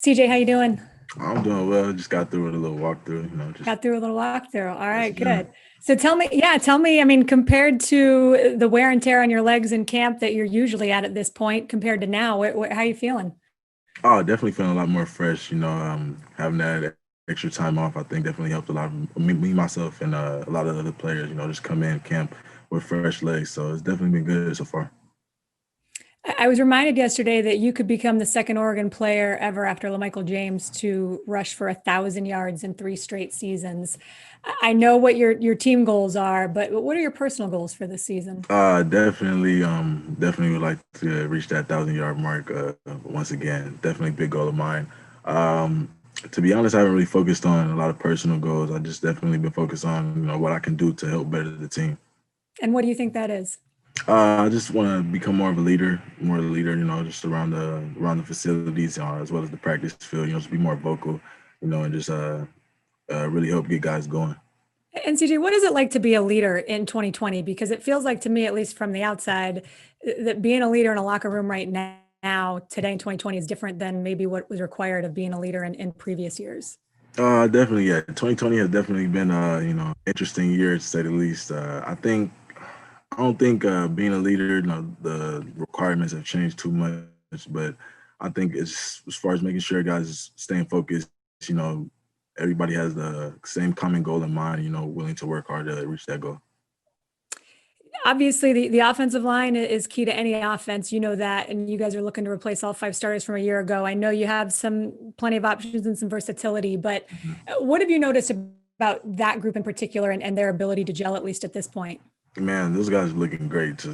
CJ, how you doing? I'm doing well. Just got through with a little walkthrough, just Got through a little walkthrough. All yes, right, man. good. So tell me, I mean, compared to the wear and tear on your legs in camp that you're usually at this point, compared to now, how you feeling? Oh, definitely feeling a lot more fresh. Having that extra time off, I think definitely helped a lot of me myself, and a lot of other players. Just come in camp with fresh legs. So it's definitely been good so far. I was reminded yesterday that you could become the second Oregon player ever after LaMichael James to rush for 1,000 yards in 3 straight seasons. I know what your team goals are, but what are your personal goals for this season? Definitely would like to reach that 1,000 yard mark once again. Definitely big goal of mine. To be honest, I haven't really focused on a lot of personal goals. I just definitely been focused on what I can do to help better the team. And what do you think that is? I just want to become more a leader. Just around the facilities, as well as the practice field. Just be more vocal, and just really help get guys going. And CJ, what is it like to be a leader in 2020? Because it feels like to me, at least from the outside, that being a leader in a locker room right now, today in 2020, is different than maybe what was required of being a leader in previous years. Definitely, yeah. 2020 has definitely been interesting year to say the least. I don't think being a leader, the requirements have changed too much, but I think it's as far as making sure guys staying focused. Everybody has the same common goal in mind. Willing to work hard to reach that goal. Obviously, the offensive line is key to any offense. You know that, and you guys are looking to replace all 5 starters from a year ago. I know you have plenty of options and some versatility, but Mhm. what have you noticed about that group in particular and their ability to gel, at least at this point? Man, those guys are looking great.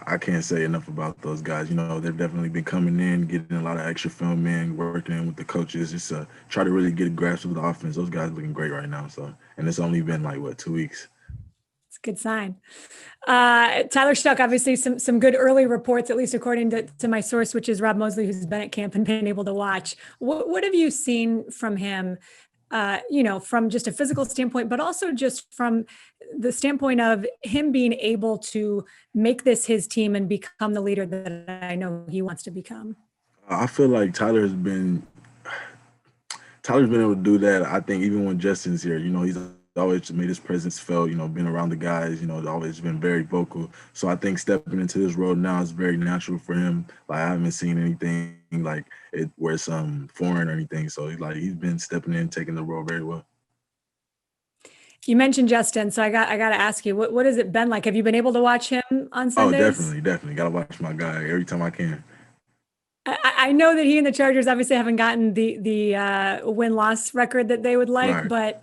I can't say enough about those guys. They've definitely been coming in, getting a lot of extra film in, working in with the coaches, just try to really get a grasp of the offense. Those guys looking great right now. So, and it's only been like what 2 weeks. It's a good sign. Tyler Stuck, obviously, some good early reports, at least according to my source, which is Rob Mosley, who's been at camp and been able to watch. What have you seen from him? From just a physical standpoint, but also just from the standpoint of him being able to make this his team and become the leader that I know he wants to become. I feel like Tyler's been able to do that. I think even when Justin's here, he's always made his presence felt. Been around the guys. Always been very vocal. So I think stepping into this role now is very natural for him. Like I haven't seen anything like it where it's foreign or anything. So he's been stepping in, taking the role very well. You mentioned Justin, so I got to ask you, what has it been like? Have you been able to watch him on Oh, Sundays? definitely, gotta watch my guy every time I can. I know that he and the Chargers obviously haven't gotten the win loss record that they would like, Right, but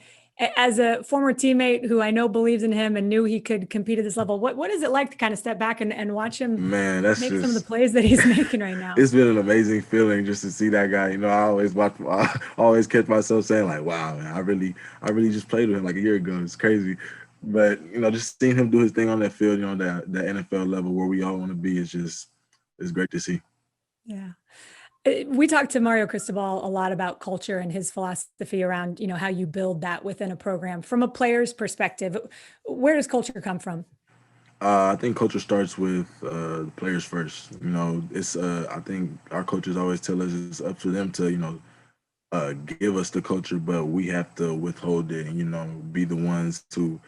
as a former teammate who I know believes in him and knew he could compete at this level, what is it like to kind of step back and watch him man. That's make some of the just plays that he's making right now? it's been an amazing feeling just to see that guy. I always watch, I always catch myself saying like, "Wow, man, I really just played with him like a year ago. It's crazy." But just seeing him do his thing on that field, that NFL level where we all want to be is just it's great to see. Yeah. We talked to Mario Cristobal a lot about culture and his philosophy around, how you build that within a program. From a player's perspective, where does culture come from? I think culture starts with the players first. It's I think our coaches always tell us it's up to them to give us the culture, but we have to withhold it and be the ones to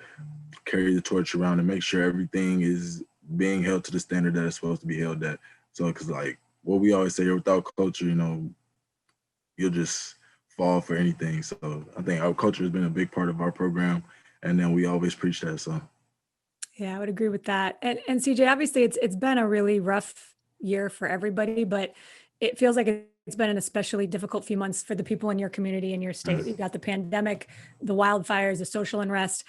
carry the torch around and make sure everything is being held to the standard that it's supposed to be held at. So, because like what we always say, without culture, you'll just fall for anything. So, I think our culture has been a big part of our program, and then we always preach that. So, Yeah, I would agree with that. And CJ, obviously it's been a really rough year for everybody, but it feels like it's been an especially difficult few months for the people in your community and your state. You've got the pandemic, the wildfires, the social unrest.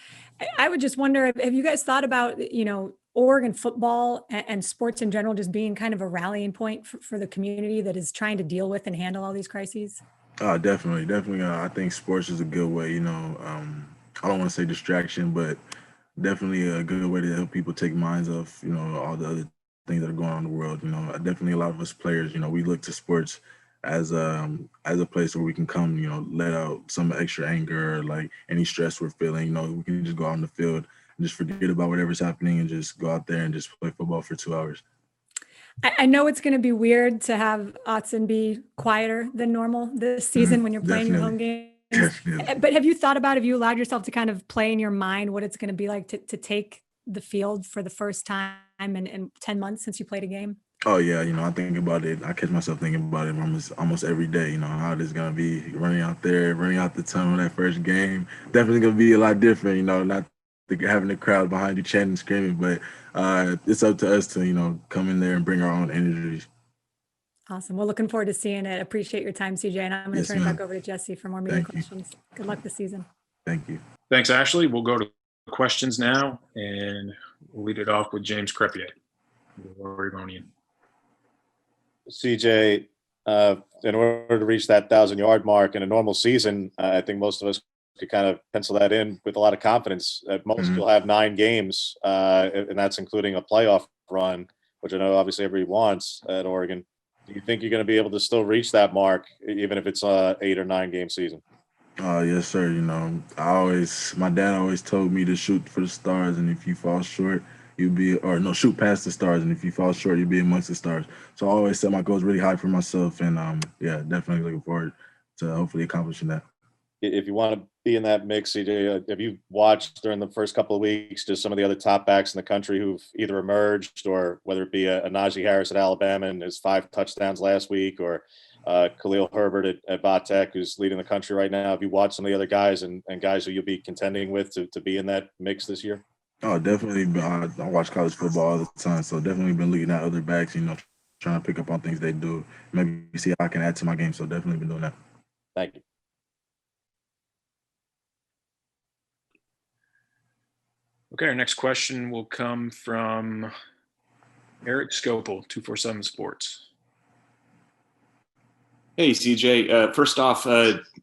I would just wonder, have you guys thought about, Oregon football and sports in general just being kind of a rallying point for the community that is trying to deal with and handle all these crises? definitely, definitely. I think sports is a good way. I don't want to say distraction, but definitely a good way to help people take minds off, all the other things that are going on in the world. Definitely a lot of us players, we look to sports as a place where we can come, let out some extra anger or like any stress we're feeling. We can just go out on the field and just forget about whatever's happening and just go out there and just play football for 2 hours. I know it's going to be weird to have Autzen be quieter than normal this season when you're playing your home games. Definitely. But have you allowed yourself to kind of play in your mind what it's going to be like to take the field for the first time in 10 months since you played a game? Oh yeah, I think about it. I catch myself thinking about it almost every day. How it is gonna be running out there, running out the tunnel that first game. Definitely gonna be a lot different. Not having the crowd behind you chanting, screaming, but it's up to us to come in there and bring our own energy. Awesome. Well, looking forward to seeing it. Appreciate your time, CJ. And I'm going to Yes, turn it ma'am. back over to Jesse for more media Thank you. questions. Good luck this season. Thank you. Thanks, Ashley. We'll go to questions now, and we'll lead it off with James Crepier, Oregonian. CJ, in order to reach that 1,000-yard mark in a normal season, I think most of us could kind of pencil that in with a lot of confidence. Most will have 9 games, and that's including a playoff run, which I know obviously everybody wants at Oregon. Do you think you're going to be able to still reach that mark, even if it's a 8 or 9 game season? Yes, sir. My dad always told me to shoot for the stars, and if you fall short, shoot past the stars, and if you fall short, you'll be amongst the stars. So I always set my goals really high for myself, and definitely looking forward to hopefully accomplishing that. If you want to be in that mix, CJ, have you watched during the first couple of weeks just some of the other top backs in the country who've either emerged, or whether it be a Najee Harris at Alabama and his 5 touchdowns last week, or Khalil Herbert at Vatech, who's leading the country right now? Have you watched some of the other guys and guys who you'll be contending with to be in that mix this year? Oh, definitely. I watch college football all the time, so definitely been looking at other backs, trying to pick up on things they do, maybe see how I can add to my game. So definitely been doing that. Thank you. Okay, our next question will come from Eric Scopel, 247 Sports. Hey, CJ. First off,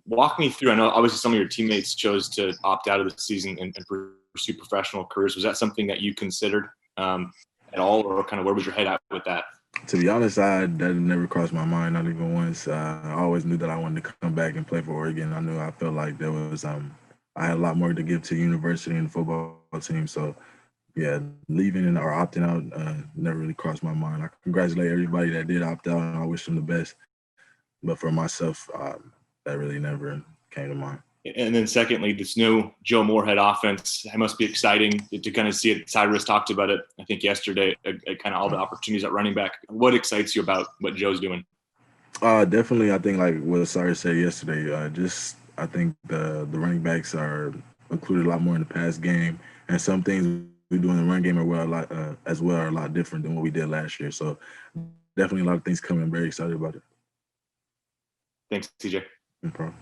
walk me through. I know obviously some of your teammates chose to opt out of the season and pursue professional careers. Was that something that you considered at all, or kind of where was your head at with that? To be honest, that never crossed my mind, not even once. I always knew that I wanted to come back and play for Oregon. I felt like there was I had a lot more to give to the university and the football team. So, yeah, leaving or opting out never really crossed my mind. I congratulate everybody that did opt out, and I wish them the best. But for myself, that really never came to mind. And then secondly, this new Joe Moorhead offense, it must be exciting to kind of see it. Cyrus talked about it, I think, yesterday, kind of all the opportunities at running back. What excites you about what Joe's doing? Definitely, I think like what Cyrus said yesterday, I think the running backs are included a lot more in the pass game, and some things we do in the run game are a lot different than what we did last year. So definitely a lot of things coming. I'm very excited about it. Thanks, CJ. No problem.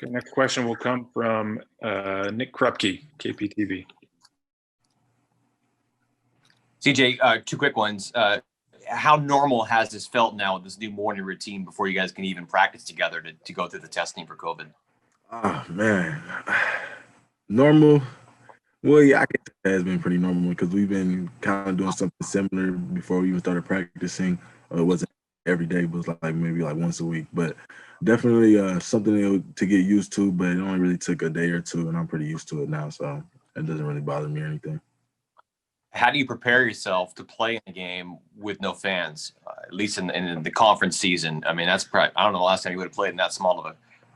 Okay, next question will come from Nick Krupke, KPTV. CJ, 2 quick ones. How normal has this felt now with this new morning routine before you guys can even practice together to go through the testing for COVID? Oh, man. Normal. Well, yeah, I guess it has been pretty normal because we've been kind of doing something similar before we even started practicing. It wasn't every day, but it was maybe once a week. But definitely something to get used to, but it only really took a day or two, and I'm pretty used to it now, so it doesn't really bother me or anything. How do you prepare yourself to play in a game with no fans, at least in the conference season? I mean, that's probably, I don't know the last time you would have played in that small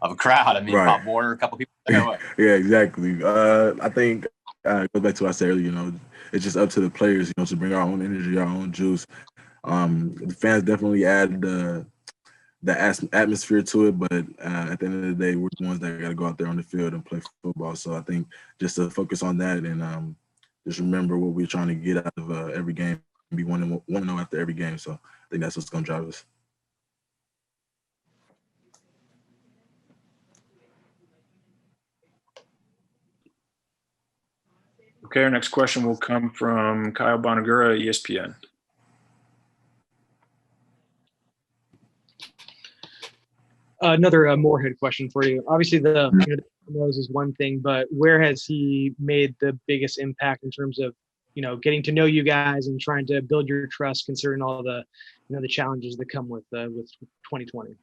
of a crowd. I mean, Right. Pop Warner, a couple people there. Yeah, exactly. I think it goes back to what I said earlier, it's just up to the players, to bring our own energy, our own juice. The fans definitely add the atmosphere to it, but at the end of the day, we're the ones that got to go out there on the field and play football. So I think just to focus on that and just remember what we're trying to get out of every game, and be 1-0 after every game. So I think that's what's going to drive us. Okay, our next question will come from Kyle Bonagura, ESPN. Another Moorhead question for you. Obviously, the nose is one thing, but where has he made the biggest impact in terms of getting to know you guys and trying to build your trust, considering all the the challenges that come with 2020?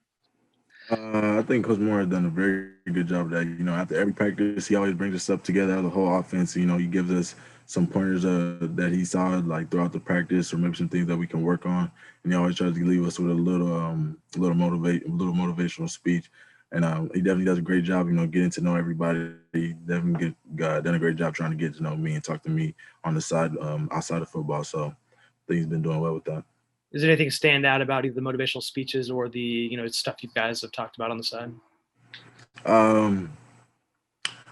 I think Coach Moore has done a very good job of that. After every practice, he always brings us up together, the whole offense. He gives us some pointers that he saw like throughout the practice, or maybe some things that we can work on. And he always tries to leave us with a little motivational speech. And he definitely does a great job, getting to know everybody. He definitely done a great job trying to get to know me and talk to me on the side, outside of football. So I think he's been doing well with that. Does anything stand out about either the motivational speeches or the stuff you guys have talked about on the side?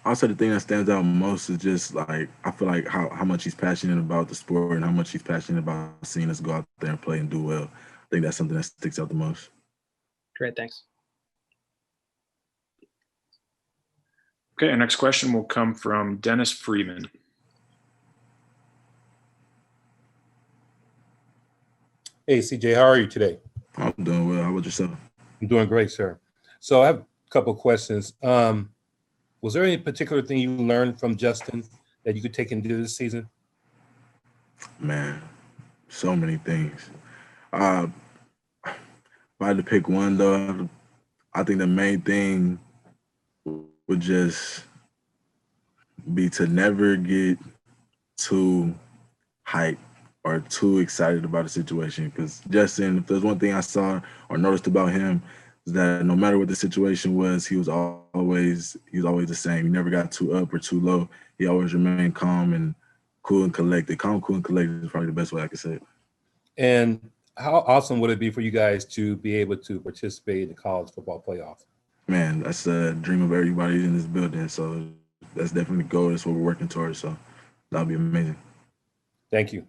I'll say the thing that stands out most is just like I feel like how much he's passionate about the sport and how much he's passionate about seeing us go out there and play and do well. I think that's something that sticks out the most. Great, thanks. Okay, our next question will come from Dennis Freeman. Hey, CJ, how are you today? I'm doing well. How about yourself? I'm doing great, sir. So I have a couple of questions. Was there any particular thing you learned from Justin that you could take into this season? Man, so many things. If I had to pick one, though, I think the main thing would just be to never get too hyped or too excited about a situation. Because Justin, if there's one thing I saw or noticed about him, is that no matter what the situation was, he was always the same. He never got too up or too low. He always remained calm and cool and collected. Calm, cool, and collected is probably the best way I could say it. And how awesome would it be for you guys to be able to participate in the college football playoff? Man, that's a dream of everybody in this building. So that's definitely the goal. That's what we're working towards. So that'll be amazing. Thank you.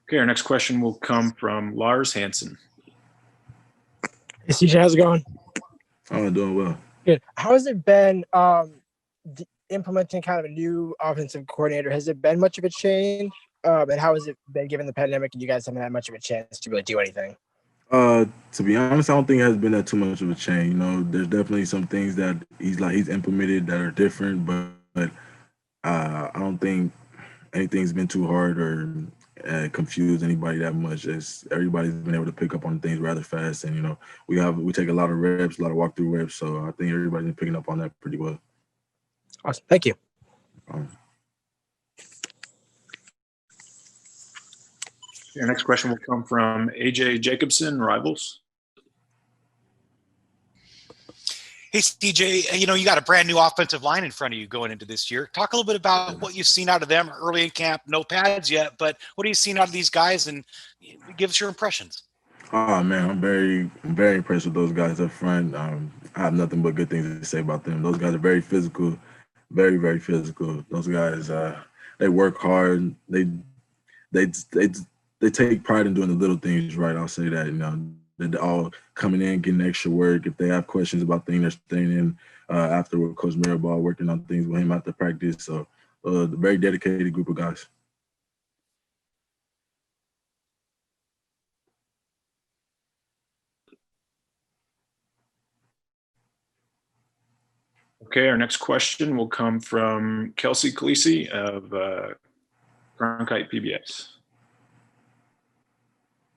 Okay, our next question will come from Lars Hansen. Hey, CJ, how's it going? Oh, doing well. Good. How has it been implementing kind of a new offensive coordinator? Has it been much of a change? And how has it been given the pandemic and you guys haven't had much of a chance to really do anything? To be honest, I don't think it has been that too much of a change. There's definitely some things that he's implemented that are different, but I don't think anything's been too hard or confuse anybody that much. As everybody's been able to pick up on things rather fast, and we take a lot of reps, a lot of walkthrough reps. So I think everybody's been picking up on that pretty well. Awesome, thank you. Your next question will come from AJ Jacobson, Rivals. Hey, CJ, you got a brand new offensive line in front of you going into this year. Talk a little bit about what you've seen out of them early in camp. No pads yet, but what have you seen out of these guys, and give us your impressions. Oh man, I'm very impressed with those guys up front. I have nothing but good things to say about them. Those guys are very physical, very, very physical. Those guys, they work hard. They take pride in doing the little things right. I'll say that. They're all coming in, getting extra work. If they have questions about things, they're staying in after with Coach Mirabal, working on things with him after practice. So a very dedicated group of guys. Okay, our next question will come from Kelsey Khaleesi of Cronkite PBS.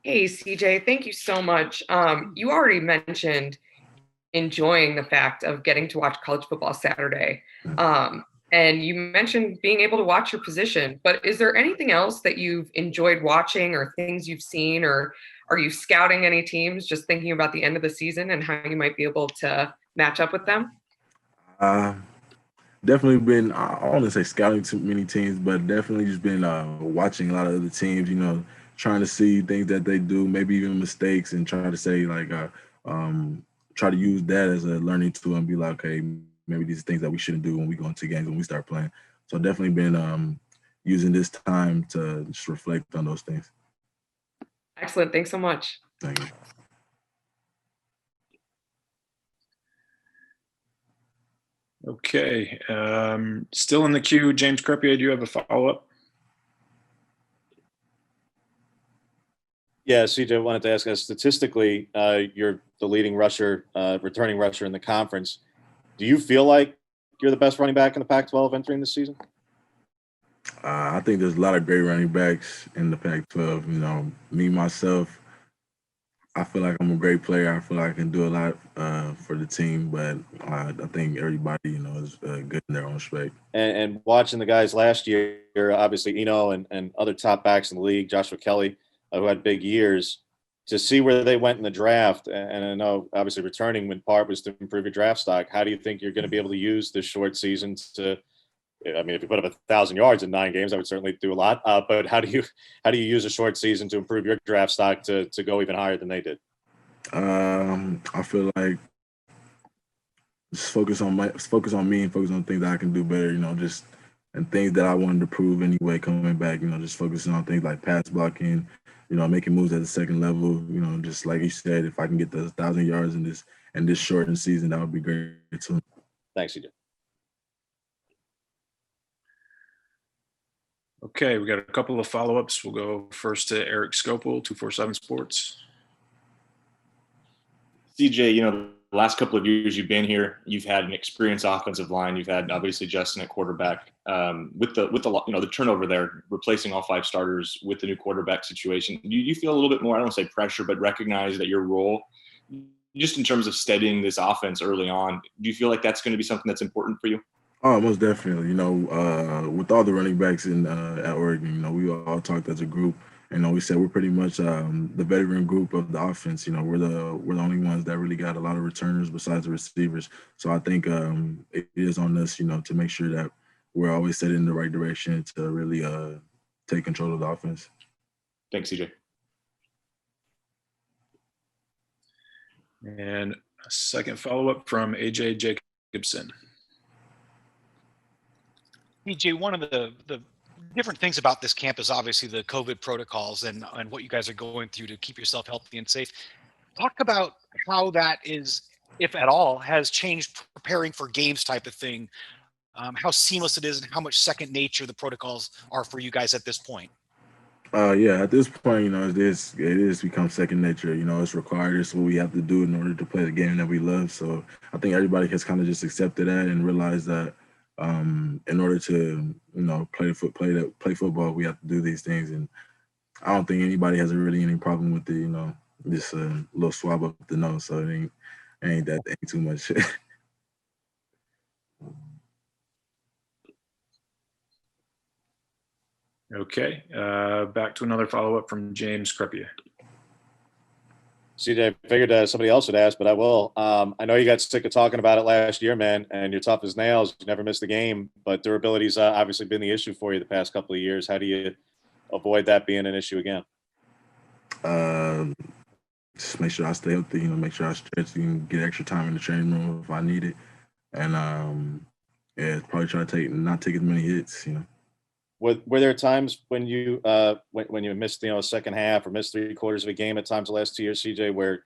Hey, CJ, thank you so much. You already mentioned enjoying the fact of getting to watch college football Saturday. And you mentioned being able to watch your position, but is there anything else that you've enjoyed watching or things you've seen, or are you scouting any teams, just thinking about the end of the season and how you might be able to match up with them? Definitely been, I don't want to say scouting too many teams, but definitely just been watching a lot of other teams, trying to see things that they do, maybe even mistakes, and try to say try to use that as a learning tool and be like, okay, maybe these are things that we shouldn't do when we go into games, when we start playing. So definitely been using this time to just reflect on those things. Excellent. Thanks so much. Thank you. Okay. Still in the queue, James Crepier, do you have a follow-up? Yeah, CJ, I wanted to ask us, statistically, you're the leading rusher, returning rusher in the conference. Do you feel like you're the best running back in the Pac-12 entering this season? I think there's a lot of great running backs in the Pac-12. Me, myself, I feel like I'm a great player. I feel like I can do a lot for the team, but I think everybody, is good in their own respect. And watching the guys last year, obviously and other top backs in the league, Joshua Kelly, who had big years, to see where they went in the draft. And I know obviously returning in part was to improve your draft stock. How do you think you're going to be able to use this short season to? I mean, if you put up 1,000 yards in 9 games, I would certainly do a lot. But how do you use a short season to improve your draft stock to go even higher than they did? I feel like just focus on me and focus on things that I can do better. Just and things that I wanted to prove anyway coming back. Just focusing on things like pass blocking, making moves at the second level. Just like you said, if I can get the 1,000 yards in this shortened season, that would be great too. Thanks, CJ. Okay, we got a couple of follow-ups. We'll go first to Eric Scopel, 247 Sports. CJ, the last couple of years you've been here, you've had an experienced offensive line. You've had obviously Justin at quarterback. With the turnover there, replacing all 5 starters with the new quarterback situation, do you feel a little bit more, I don't want to say pressure, but recognize that your role, just in terms of steadying this offense early on, do you feel like that's going to be something that's important for you? Oh, most definitely. With all the running backs at Oregon, we all talked as a group. We said we're pretty much the veteran group of the offense. We're the only ones that really got a lot of returners besides the receivers. So I think it is on us, to make sure that we're always set in the right direction to really take control of the offense. Thanks, CJ. And a second follow-up from AJ Jacobson. CJ, one of the different things about this camp is obviously the COVID protocols and what you guys are going through to keep yourself healthy and safe. Talk about how that is, if at all, has changed preparing for games type of thing, how seamless it is and how much second nature the protocols are for you guys at this point. Yeah, at this point, it is become second nature. It's required. It's what we have to do in order to play the game that we love. So I think everybody has kind of just accepted that and realized that in order to play football, we have to do these things. And I don't think anybody has really any problem with the just a little swab up the nose. So it ain't too much. Okay, back to another follow-up from James Crepia. CJ, I figured somebody else would ask, but I will. I know you got sick of talking about it last year, man, and you're tough as nails. You never missed a game, but durability's obviously been the issue for you the past couple of years. How do you avoid that being an issue again? Just make sure I stay healthy, make sure I stretch and get extra time in the training room if I need it. And, probably try to not take as many hits, Were there times when you when you missed a second half or missed 3/4 of a game at times the last 2 years, CJ, where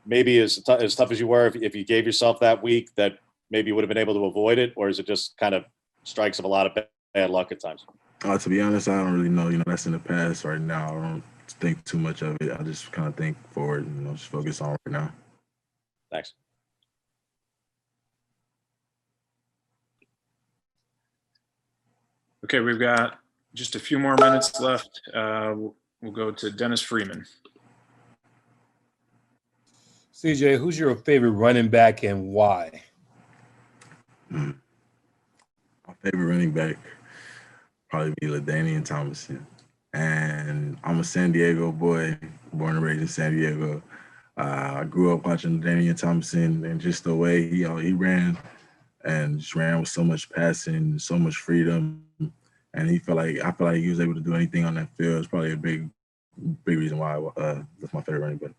maybe as tough as you were, if you gave yourself that week, that maybe you would have been able to avoid it, or is it just kind of strikes of a lot of bad luck at times? To be honest, I don't really know. That's in the past right now. I don't think too much of it. I just kind of think forward and just focus on right now. Thanks. Okay, we've got just a few more minutes left. We'll go to Dennis Freeman. CJ, who's your favorite running back and why? My favorite running back probably be LaDainian Tomlinson. And I'm a San Diego boy, born and raised in San Diego. I grew up watching LaDainian Tomlinson and just the way he ran and just ran with so much passing, so much freedom. And I feel like he was able to do anything on that field. It's probably a big reason why that's my favorite running back.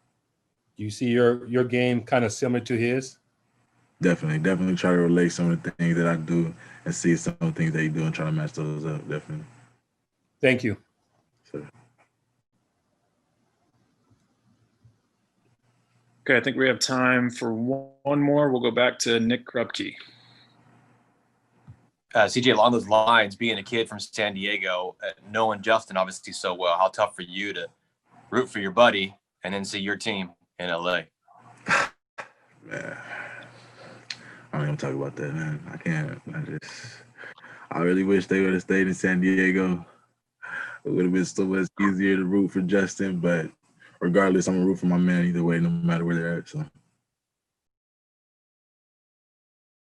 Do you see your game kind of similar to his? Definitely try to relate some of the things that I do and see some of the things that he do and try to match those up, definitely. Thank you. So. Okay, I think we have time for one more. We'll go back to Nick Krupke. CJ, along those lines, being a kid from San Diego, knowing Justin obviously so well, how tough for you to root for your buddy and then see your team in LA? Man, I don't even talk about that, man. I can't. I really wish they would have stayed in San Diego. It would have been so much easier to root for Justin, but regardless, I'm gonna root for my man either way, no matter where they're at. So